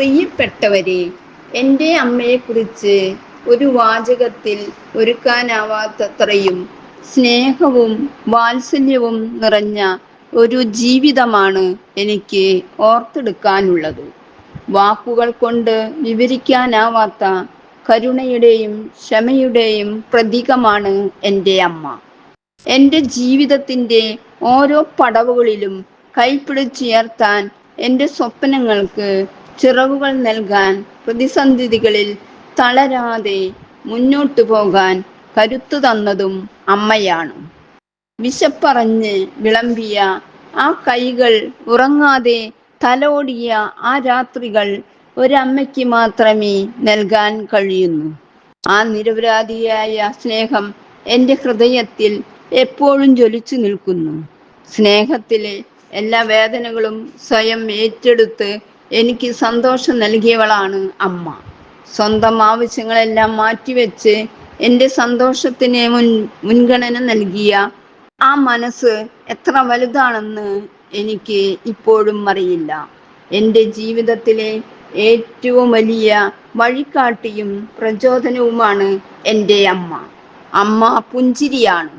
പ്രിയപ്പെട്ടവരെ, എൻ്റെ അമ്മയെക്കുറിച്ച് ഒരു വാചകത്തിൽ ഒരുക്കാനാവാത്തത്രയും സ്നേഹവും വാത്സല്യവും നിറഞ്ഞ ഒരു ജീവിതമാണ് എനിക്ക് ഓർത്തെടുക്കാനുള്ളത്. വാക്കുകൾ കൊണ്ട് വിവരിക്കാനാവാത്ത കരുണയുടെയും ക്ഷമയുടെയും പ്രതീകമാണ് എൻ്റെ അമ്മ. എൻ്റെ ജീവിതത്തിൻ്റെ ഓരോ പടവുകളിലും കൈപിടിച്ചുയർത്താൻ, എൻ്റെ സ്വപ്നങ്ങൾക്ക് ചിറകുകൾ നൽകാൻ, പ്രതിസന്ധികളിൽ തളരാതെ മുന്നോട്ടു പോകാൻ കരുത്തു തന്നതും അമ്മയാണ്. വിശപ്പറിഞ്ഞ് വിളമ്പിയ ആ കൈകൾ, ഉറങ്ങാതെ തലോടിയ ആ രാത്രികൾ ഒരമ്മയ്ക്ക് മാത്രമേ നൽകാൻ കഴിയുന്നു. ആ നിരപരാധിയായ സ്നേഹം എൻ്റെ ഹൃദയത്തിൽ എപ്പോഴും ജ്വലിച്ചു നിൽക്കുന്നു. സ്നേഹത്തിലെ എല്ലാ വേദനകളും സ്വയം ഏറ്റെടുത്ത് എനിക്ക് സന്തോഷം നൽകിയവളാണ് അമ്മ. സ്വന്തം ആവശ്യങ്ങളെല്ലാം മാറ്റിവെച്ച് എൻ്റെ സന്തോഷത്തിന് മുൻഗണന നൽകിയ ആ മനസ്സ് എത്ര വലുതാണെന്ന് എനിക്ക് ഇപ്പോഴും അറിയില്ല. എൻ്റെ ജീവിതത്തിലെ ഏറ്റവും വലിയ വഴികാട്ടിയും പ്രചോദനവുമാണ് എൻ്റെ അമ്മ. അമ്മ പുഞ്ചിരിയാണ്.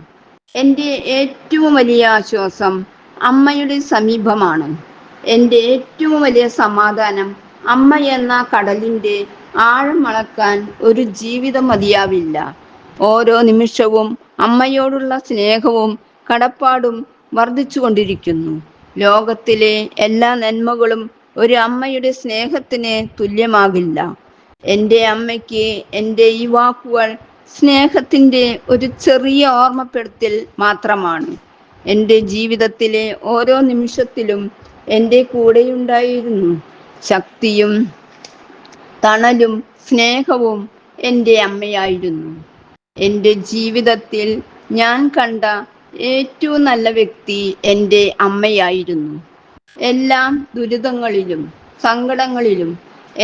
എൻ്റെ ഏറ്റവും വലിയ ആശ്വാസം അമ്മയുടെ സമീപമാണ്. എൻ്റെ ഏറ്റവും വലിയ സമാധാനം അമ്മ എന്ന കടലിൻ്റെ ആഴം അളക്കാൻ ഒരു ജീവിതം മതിയാവില്ല. ഓരോ നിമിഷവും അമ്മയോടുള്ള സ്നേഹവും കടപ്പാടും വർദ്ധിച്ചുകൊണ്ടിരിക്കുന്നു. ലോകത്തിലെ എല്ലാ നന്മകളും ഒരു അമ്മയുടെ സ്നേഹത്തിന് തുല്യമാകില്ല. എൻ്റെ അമ്മയ്ക്ക് എൻ്റെ ഈ വാക്കുകൾ സ്നേഹത്തിൻ്റെ ഒരു ചെറിയ ഓർമ്മപ്പെടുത്തൽ മാത്രമാണ്. എൻ്റെ ജീവിതത്തിലെ ഓരോ നിമിഷത്തിലും എൻ്റെ കൂടെയുണ്ടായിരുന്നു. ശക്തിയും തണലും സ്നേഹവും എൻ്റെ അമ്മയായിരുന്നു. എൻ്റെ ജീവിതത്തിൽ ഞാൻ കണ്ട ഏറ്റവും നല്ല വ്യക്തി എൻ്റെ അമ്മയായിരുന്നു. എല്ലാ ദുരിതങ്ങളിലും സങ്കടങ്ങളിലും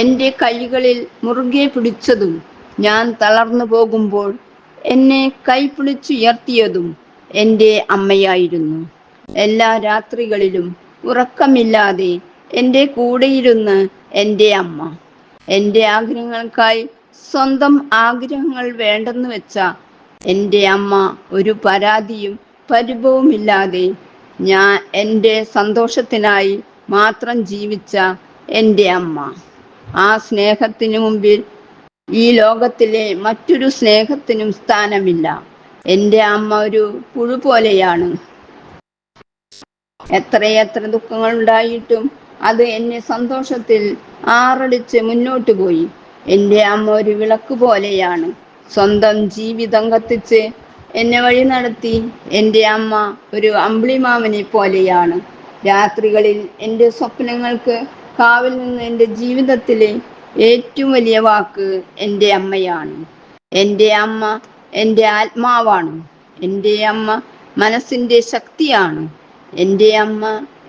എൻ്റെ കൈകളിൽ മുറുകെ പിടിച്ചതും, ഞാൻ തളർന്നു പോകുമ്പോൾ എന്നെ കൈപിടിച്ചുയർത്തിയതും എൻ്റെ അമ്മയായിരുന്നു. എല്ലാ രാത്രികളിലും ഉറക്കമില്ലാതെ എൻ്റെ കൂടെയിരുന്ന് എൻ്റെ അമ്മ. എൻ്റെ ആഗ്രഹങ്ങൾക്കായി സ്വന്തം ആഗ്രഹങ്ങൾ വേണ്ടെന്ന് വെച്ച എൻ്റെ അമ്മ ഒരു പരാതിയും പരിഭവമില്ലാതെ എൻ്റെ സന്തോഷത്തിനായി മാത്രം ജീവിച്ച എൻ്റെ അമ്മ. ആ സ്നേഹത്തിനു മുമ്പിൽ ഈ ലോകത്തിലെ മറ്റൊരു സ്നേഹത്തിനും സ്ഥാനമില്ല. എൻ്റെ അമ്മ ഒരു പുഴു പോലെയാണ്. എത്രയെത്ര ദുഃഖങ്ങൾ ഉണ്ടായിട്ടും അത് എന്നെ സന്തോഷത്തിൽ ആറടിച്ച് മുന്നോട്ട് പോയി. എൻ്റെ അമ്മ ഒരു വിളക്ക് പോലെയാണ്. സ്വന്തം ജീവിതം കത്തിച്ച് എന്നെ വഴി നടത്തി. എൻ്റെ അമ്മ ഒരു അമ്പിളിമാമനെ പോലെയാണ്. രാത്രികളിൽ എൻ്റെ സ്വപ്നങ്ങൾക്ക് കാവൽ നിന്ന് എൻ്റെ ജീവിതത്തിലെ ഏറ്റവും വലിയ വാക്ക് എൻ്റെ അമ്മയാണ്. എൻ്റെ അമ്മ എൻ്റെ ആത്മാവാണ്. എൻ്റെ അമ്മ മനസ്സിൻ്റെ ശക്തിയാണ്. എൻ്റെ അമ്മ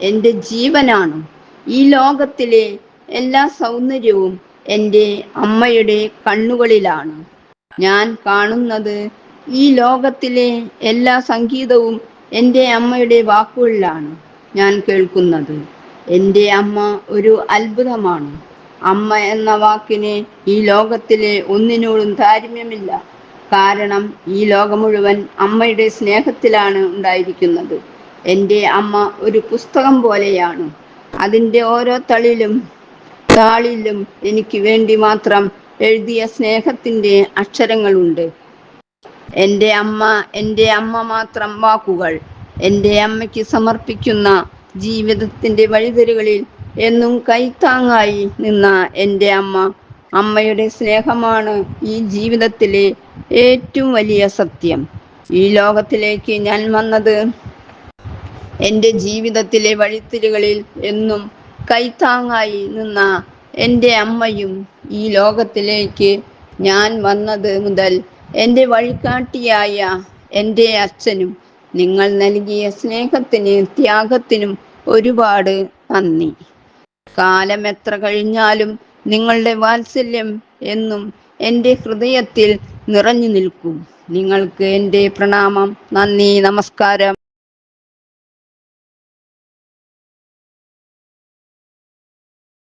എൻ്റെ ജീവനാണ്. ഈ ലോകത്തിലെ എല്ലാ സൗന്ദര്യവും എൻ്റെ അമ്മയുടെ കണ്ണുകളിലാണ് ഞാൻ കാണുന്നത്. ഈ ലോകത്തിലെ എല്ലാ സംഗീതവും എൻ്റെ അമ്മയുടെ വാക്കുകളിലാണ് ഞാൻ കേൾക്കുന്നത്. എൻ്റെ അമ്മ ഒരു അത്ഭുതമാണ്. അമ്മ എന്ന വാക്കിന് ഈ ലോകത്തിലെ ഒന്നിനോടും താരതമ്യമില്ല. കാരണം ഈ ലോകം മുഴുവൻ അമ്മയുടെ സ്നേഹത്തിലാണ് ഉണ്ടായിരിക്കുന്നത്. എൻ്റെ അമ്മ ഒരു പുസ്തകം പോലെയാണ്. അതിൻ്റെ ഓരോ താളിലും എനിക്ക് വേണ്ടി മാത്രം എഴുതിയ സ്നേഹത്തിൻ്റെ അക്ഷരങ്ങളുണ്ട്. എൻ്റെ അമ്മ മാത്രം വാക്കുകൾ. എൻ്റെ അമ്മയ്ക്ക് സമർപ്പിക്കുന്ന ജീവിതത്തിൻ്റെ വഴിതരികളിൽ എന്നും കൈത്താങ്ങായി നിന്ന എൻ്റെ അമ്മയുടെ സ്നേഹമാണ് ഈ ജീവിതത്തിലെ ഏറ്റവും വലിയ സത്യം. ഈ ലോകത്തിലേക്ക് ഞാൻ വന്നത് എൻ്റെ ജീവിതത്തിലെ വഴിത്തിരികളിൽ എന്നും കൈത്താങ്ങായി നിന്ന എൻ്റെ അമ്മയും ഈ ലോകത്തിലേക്ക് ഞാൻ വന്നത് മുതൽ എൻ്റെ വഴികാട്ടിയായ എൻ്റെ അച്ഛനും. നിങ്ങൾ നൽകിയ സ്നേഹത്തിന്, ത്യാഗത്തിനും ഒരുപാട് നന്ദി. കാലം എത്ര കഴിഞ്ഞാലും നിങ്ങളുടെ വാത്സല്യം എന്നും എൻ്റെ ഹൃദയത്തിൽ നിറഞ്ഞു നിൽക്കും. നിങ്ങൾക്ക് എൻ്റെ പ്രണാമം. നന്ദി, നമസ്കാരം.